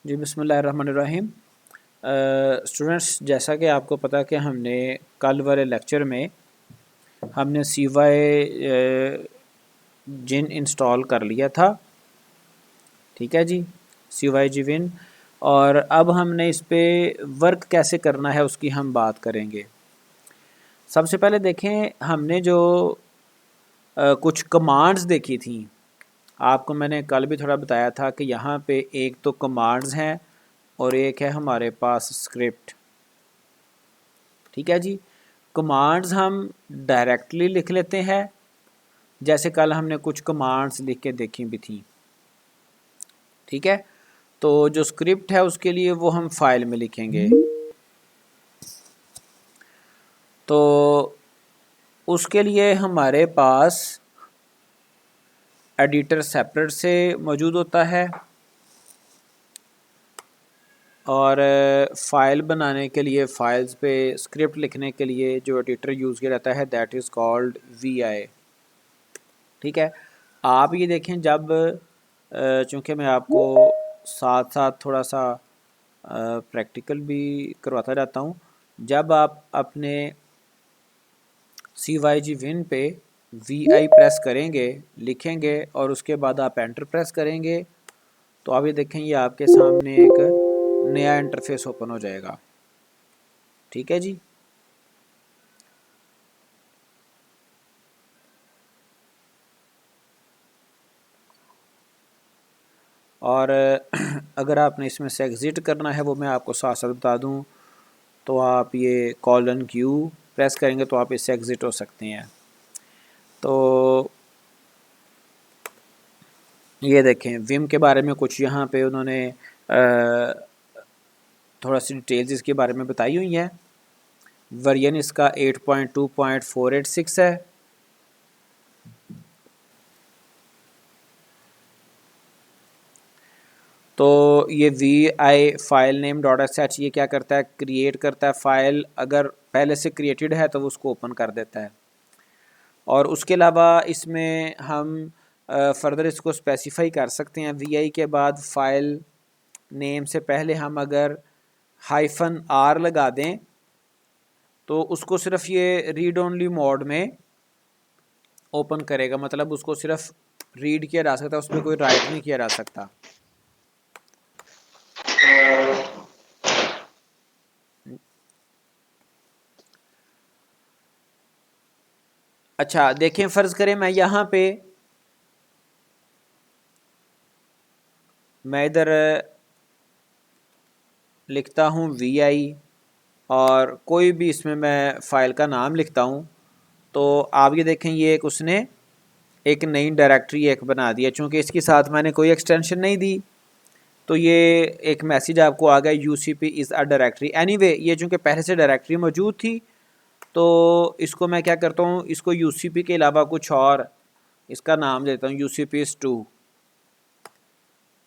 जी बिस्मिल्लाहिर्रहमानिर्रहीम। स्टूडेंट्स, जैसा कि आपको पता कि हमने कल वाले लेक्चर में हमने CY जिन इंस्टॉल कर लिया था। ठीक है जी, CY जिन। और अब हमने इस पे वर्क कैसे करना है उसकी हम बात करेंगे। सबसे पहले देखें, हमने जो कुछ कमांड्स देखी थी, आपको मैंने कल भी थोड़ा बताया था कि यहाँ पे एक तो कमांड्स हैं और एक है हमारे पास स्क्रिप्ट। ठीक है जी, कमांड्स हम डायरेक्टली लिख लेते हैं, जैसे कल हमने कुछ कमांड्स लिख के देखी भी थी। ठीक है, तो जो स्क्रिप्ट है उसके लिए वो हम फाइल में लिखेंगे। तो उसके लिए हमारे पास एडिटर सेपरेट से मौजूद होता है, और फाइल बनाने के लिए, फाइल्स पे स्क्रिप्ट लिखने के लिए जो एडिटर यूज़ किया जाता है दैट इज़ कॉल्ड VI। ठीक है, आप ये देखें, जब चूँकि मैं आपको साथ साथ थोड़ा सा प्रैक्टिकल भी करवाता जाता हूँ, जब आप अपने CYG विन पे VI प्रेस करेंगे, लिखेंगे और उसके बाद आप एंटर प्रेस करेंगे, तो आप ये देखें, ये आपके सामने एक नया इंटरफेस ओपन हो जाएगा। ठीक है जी, और अगर आपने इसमें से एग्ज़िट करना है वो मैं आपको साथ साथ बता दूं, तो आप ये :Q प्रेस करेंगे तो आप इससे एग्ज़िट हो सकते हैं। तो ये देखें, विम के बारे में कुछ यहाँ पे उन्होंने थोड़ा सी डिटेल्स इसके बारे में बताई हुई हैं। वर्जन इसका 8.2.486 है। तो ये VI फाइल नेम .sh ये क्या करता है, क्रिएट करता है फाइल, अगर पहले से क्रिएटेड है तो वो उसको ओपन कर देता है। और उसके अलावा इसमें हम फर्दर इसको स्पेसिफाई कर सकते हैं। VI के बाद फाइल नेम से पहले हम अगर -R लगा दें तो उसको सिर्फ ये रीड ओनली मोड में ओपन करेगा, मतलब उसको सिर्फ रीड किया जा सकता है, उसमें कोई राइट नहीं किया जा सकता। अच्छा देखें, फ़र्ज़ करें मैं इधर लिखता हूँ VI और कोई भी इसमें मैं फ़ाइल का नाम लिखता हूँ, तो आप ये देखें, ये एक उसने एक नई डायरेक्टरी एक बना दिया। चूँकि इसके साथ मैंने कोई एक्सटेंशन नहीं दी, तो ये एक मैसेज आपको आ गया UCP is a directory. Anyway, ये चूँकि पहले से डायरेक्टरी मौजूद थी, तो इसको मैं क्या करता हूँ, इसको UCP के अलावा कुछ और इसका नाम देता हूँ, UCP2।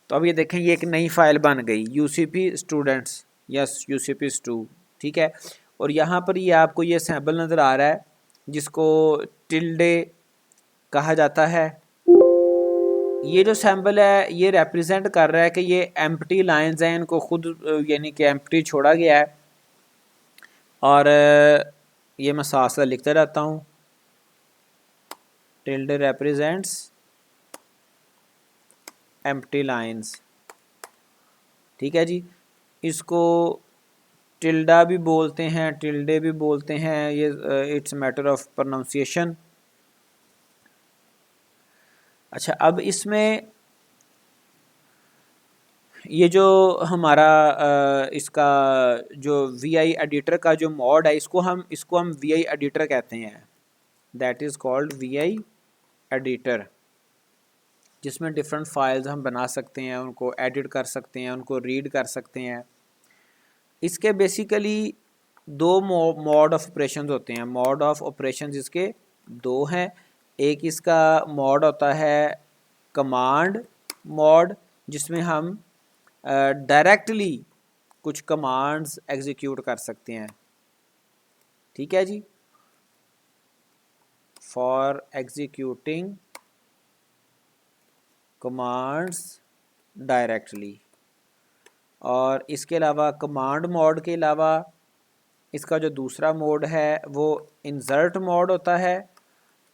तो अब ये देखें, ये एक नई फाइल बन गई UCP स्टूडेंट्स या UCP2। ठीक है, और यहाँ पर ये आपको ये सैम्पल नज़र आ रहा है जिसको टिल्डे कहा जाता है। ये जो सैम्पल है ये रिप्रेजेंट कर रहा है कि ये एम्प्टी लाइंस हैं, इनको खुद यानी कि एम्प्टी छोड़ा गया है। और ये मैं साथ साथ लिखता रहता हूँ, टिल्डे रिप्रेजेंट्स एम्प्टी लाइंस। ठीक है जी, इसको टिल्डा भी बोलते हैं, टिल्डे भी बोलते हैं, ये इट्स मैटर ऑफ प्रोनाउंसिएशन। अच्छा, अब इसमें ये जो हमारा इसका जो VI एडिटर का जो मॉड है, इसको हम VI एडिटर कहते हैं, that is called VI editor, जिसमें डिफरेंट फाइल्स हम बना सकते हैं, उनको एडिट कर सकते हैं, उनको रीड कर सकते हैं। इसके बेसिकली दो मोड ऑफ ऑपरेशंस होते हैं। मोड ऑफ ऑपरेशंस इसके दो हैं। एक इसका मोड होता है कमांड मोड, जिसमें हम डायरेक्टली कुछ कमांड्स एग्जीक्यूट कर सकते हैं। ठीक है जी, फॉर एग्जीक्यूटिंग कमांड्स डायरेक्टली। और इसके अलावा कमांड मोड के अलावा इसका जो दूसरा मोड है वो इंसर्ट मोड होता है।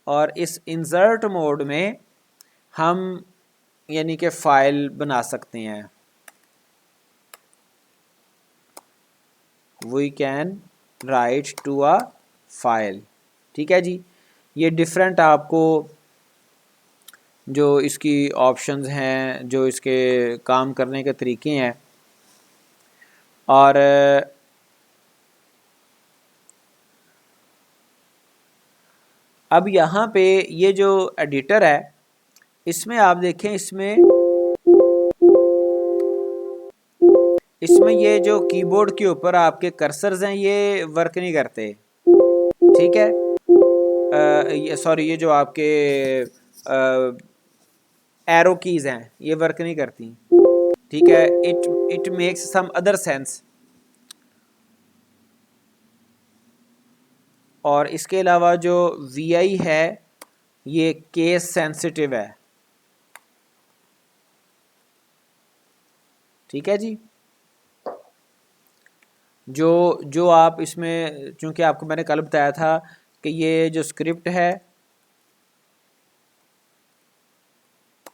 और इस इंसर्ट मोड में हम यानी कि फ़ाइल बना सकते हैं। We can write to a file. ठीक है जी, ये डिफरेंट आपको जो इसकी ऑप्शंस हैं, जो इसके काम करने के तरीके हैं। और अब यहाँ पे ये जो एडिटर है इसमें आप देखें, इसमें ये जो कीबोर्ड के ऊपर आपके कर्सर्स हैं ये वर्क नहीं करते। ठीक है, ये जो आपके एरो कीज़ हैं ये वर्क नहीं करती। ठीक है, it makes some other sense. और इसके अलावा जो VI है ये केस सेंसिटिव है। ठीक है जी, जो आप इसमें, चूँकि आपको मैंने कल बताया था कि ये जो स्क्रिप्ट है,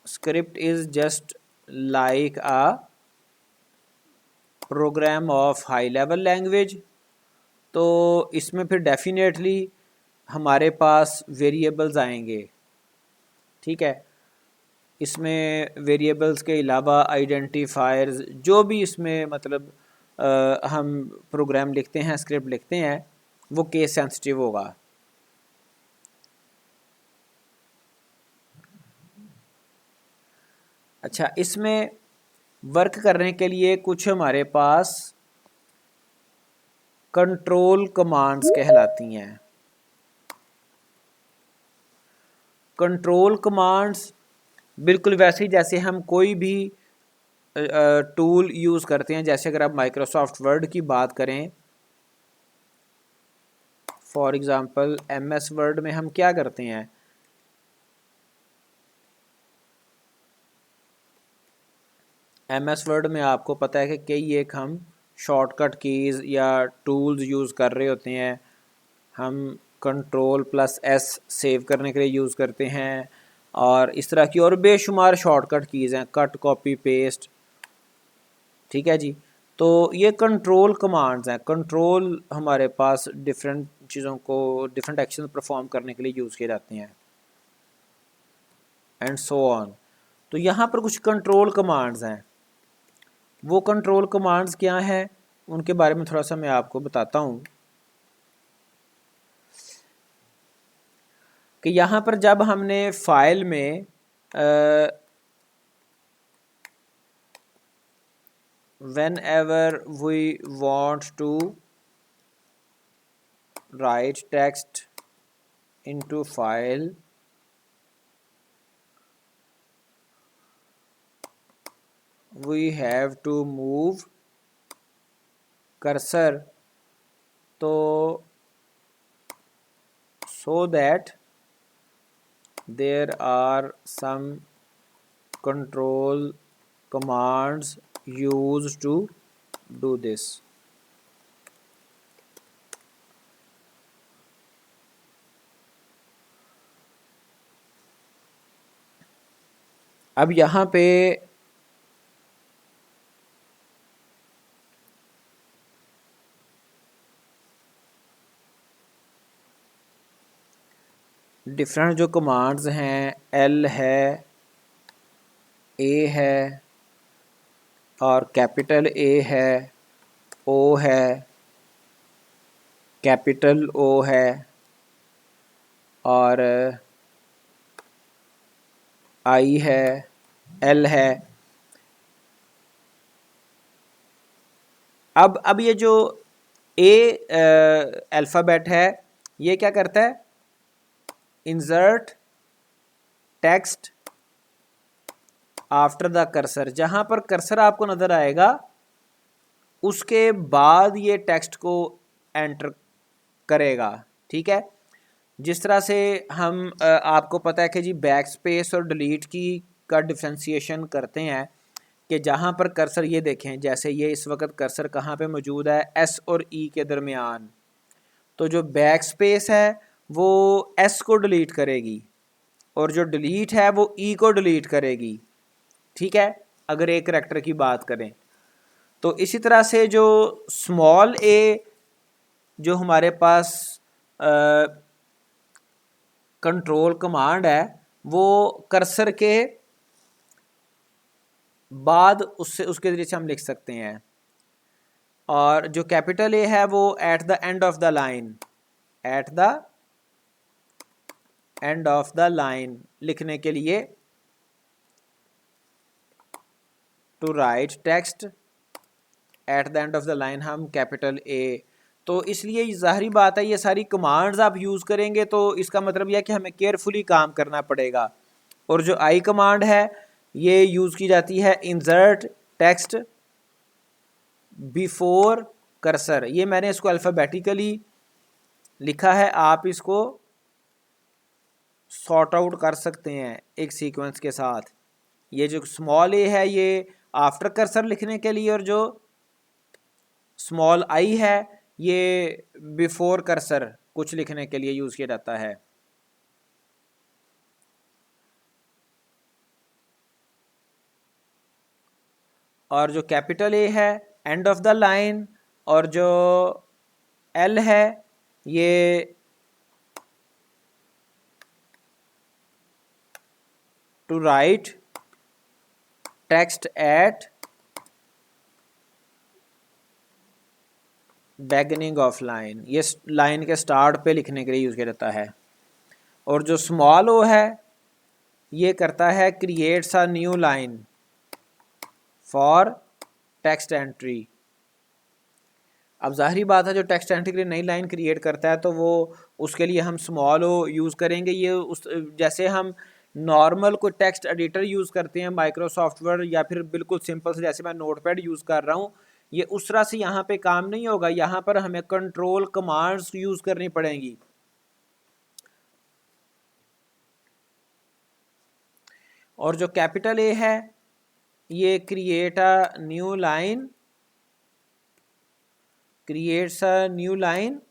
script is just like a program of high level language. तो इसमें फिर डेफिनेटली हमारे पास वेरिएबल्स आएंगे। ठीक है, इसमें वेरिएबल्स के अलावा आइडेंटिफायर्स, जो भी इसमें मतलब हम प्रोग्राम लिखते हैं, स्क्रिप्ट लिखते हैं, वो केस सेंसिटिव होगा। अच्छा, इसमें वर्क करने के लिए कुछ हमारे पास कंट्रोल कमांड्स कहलाती हैं। कंट्रोल कमांड्स बिल्कुल वैसे ही जैसे हम कोई भी टूल यूज़ करते हैं। जैसे अगर आप माइक्रोसॉफ्ट वर्ड की बात करें, फॉर एग्ज़ाम्पल MS वर्ड में हम क्या करते हैं, MS वर्ड में आपको पता है कि कई एक हम शॉर्टकट कीज़ या टूल्स यूज़ कर रहे होते हैं। हम Ctrl+S सेव करने के लिए यूज़ करते हैं, और इस तरह की और बेशुमार शॉर्टकट कीज़ हैं, कट, कॉपी, पेस्ट। ठीक है जी, तो ये कंट्रोल कमांड्स हैं। कंट्रोल हमारे पास डिफरेंट चीज़ों को, डिफरेंट एक्शन परफॉर्म करने के लिए यूज़ किए जाते हैं, एंड सो ऑन। तो यहाँ पर कुछ कंट्रोल कमांड्स हैं। वो कंट्रोल कमांड्स क्या हैं उनके बारे में थोड़ा सा मैं आपको बताता हूँ कि यहाँ पर जब हमने फाइल में whenever we want to write text into file, we have to move cursor so that there are some control commands used to do this. अब यहाँ पे डिफरेंट जो कमांड्स हैं, L है, A है, और कैपिटल A है, O है, कैपिटल O है, और I है, L है। अब ये जो A अल्फ़ाबेट है ये क्या करता है, insert text after the cursor. जहाँ पर कर्सर आपको नज़र आएगा उसके बाद ये टेक्स्ट को एंटर करेगा। ठीक है, जिस तरह से हम आपको पता है कि जी बैक स्पेस और डिलीट की का डिफ्रेंशिएशन करते हैं कि जहाँ पर कर्सर, ये देखें जैसे ये इस वक्त कर्सर कहाँ पे मौजूद है, एस और ई के दरमियान, तो जो बैक स्पेस है वो एस को डिलीट करेगी और जो डिलीट है वो ई को डिलीट करेगी। ठीक है, अगर एक करैक्टर की बात करें तो इसी तरह से जो स्मॉल ए जो हमारे पास कंट्रोल कमांड है वो कर्सर के बाद उससे उसके ज़रिए से हम लिख सकते हैं। और जो कैपिटल ए है वो at the end of the line, at the end of the line लिखने के लिए, to write text at the end of the line हम कैपिटल ए। तो इसलिए ज़ाहरी बात है ये सारी कमांड्स आप यूज़ करेंगे तो इसका मतलब यह है कि हमें केयरफुली काम करना पड़ेगा। और जो आई कमांड है ये यूज़ की जाती है इंसर्ट टेक्स्ट बिफोर कर्सर। ये मैंने इसको अल्फ़ाबेटिकली लिखा है, आप इसको सॉर्ट आउट कर सकते हैं एक सीक्वेंस के साथ। ये जो स्मॉल ए है ये आफ्टर कर्सर लिखने के लिए और जो स्मॉल आई है ये बिफोर कर्सर कुछ लिखने के लिए यूज़ किया जाता है। और जो कैपिटल ए है एंड ऑफ द लाइन और जो एल है ये to write text at beginning of line, ये लाइन के स्टार्ट पे लिखने के लिए यूज़ किया जाता है। और जो स्मॉल ओ है ये करता है creates a new line for text entry. अब ज़ाहरी बात है जो टेक्स्ट एंट्री के लिए नई लाइन क्रिएट करता है तो वो उसके लिए हम स्मॉल ओ यूज़ करेंगे। ये उस जैसे हम नॉर्मल कोई टेक्स्ट एडिटर यूज़ करते हैं माइक्रोसॉफ्ट वर्ड या फिर बिल्कुल सिंपल से जैसे मैं नोटपैड यूज़ कर रहा हूँ, ये उस तरह से यहाँ पे काम नहीं होगा। यहाँ पर हमें कंट्रोल कमांड्स यूज़ करनी पड़ेंगी। और जो कैपिटल ए है ये create a new line, creates a new line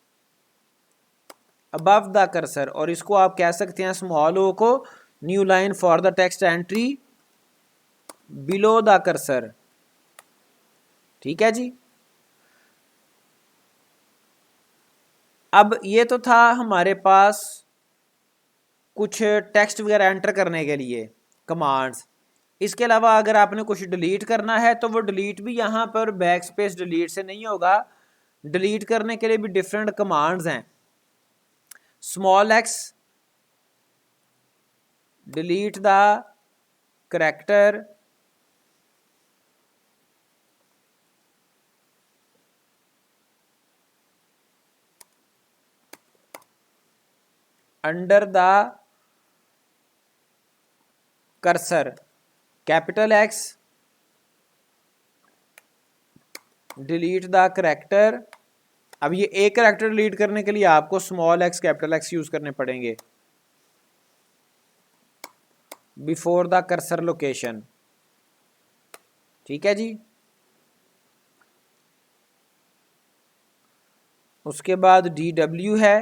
above the cursor, और इसको आप कह सकते हैं स्मॉल ओ को new line for the text entry below the cursor. ठीक है जी। अब ये तो था हमारे पास कुछ टेक्स्ट वगैरह एंटर करने के लिए कमांड्स। इसके अलावा अगर आपने कुछ डिलीट करना है तो वो डिलीट भी यहाँ पर बैक स्पेस डिलीट से नहीं होगा। डिलीट करने के लिए भी डिफरेंट कमांड्स हैं। Small x delete the character under the cursor, capital x delete the character. अब ये एक करैक्टर डिलीट करने के लिए आपको small x capital x use करने पड़ेंगे बिफोर द कर्सर लोकेशन। ठीक है जी। उसके बाद DW है,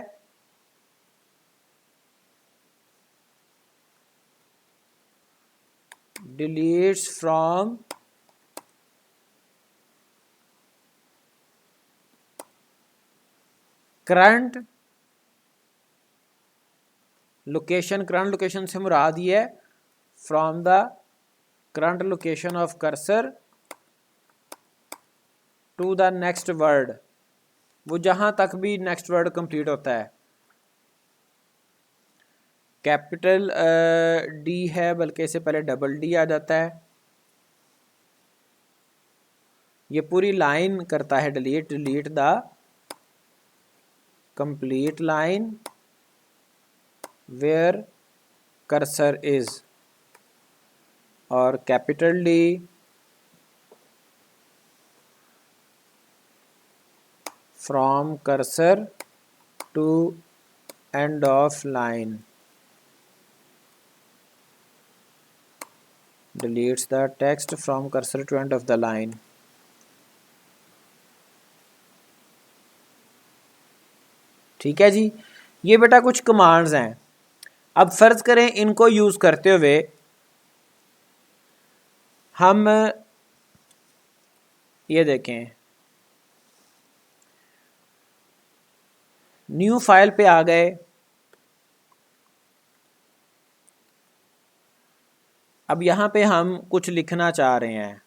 deletes from current location. Current location से मुराद ये है from the current location of cursor to the next word, वो जहां तक भी नेक्स्ट वर्ड कंप्लीट होता है। कैपिटल D है बल्कि इससे पहले डबल D आ जाता है। ये पूरी लाइन करता है delete, delete the complete line where cursor is. और capital D from cursor to end of line, deletes the text from cursor to end of the line. ठीक है जी, ये बेटा कुछ कमांड्स हैं। अब फर्ज करें इनको यूज करते हुए हम ये देखें, न्यू फाइल पे आ गए। अब यहाँ पे हम कुछ लिखना चाह रहे हैं।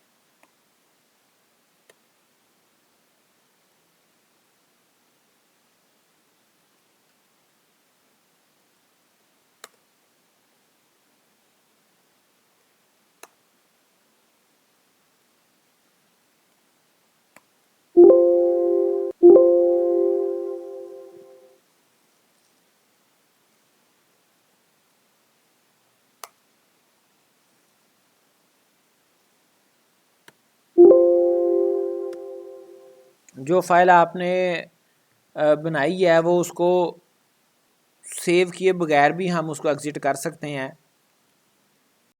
जो फाइल आपने बनाई है वो उसको सेव किए बगैर भी हम उसको एग्जिट कर सकते हैं।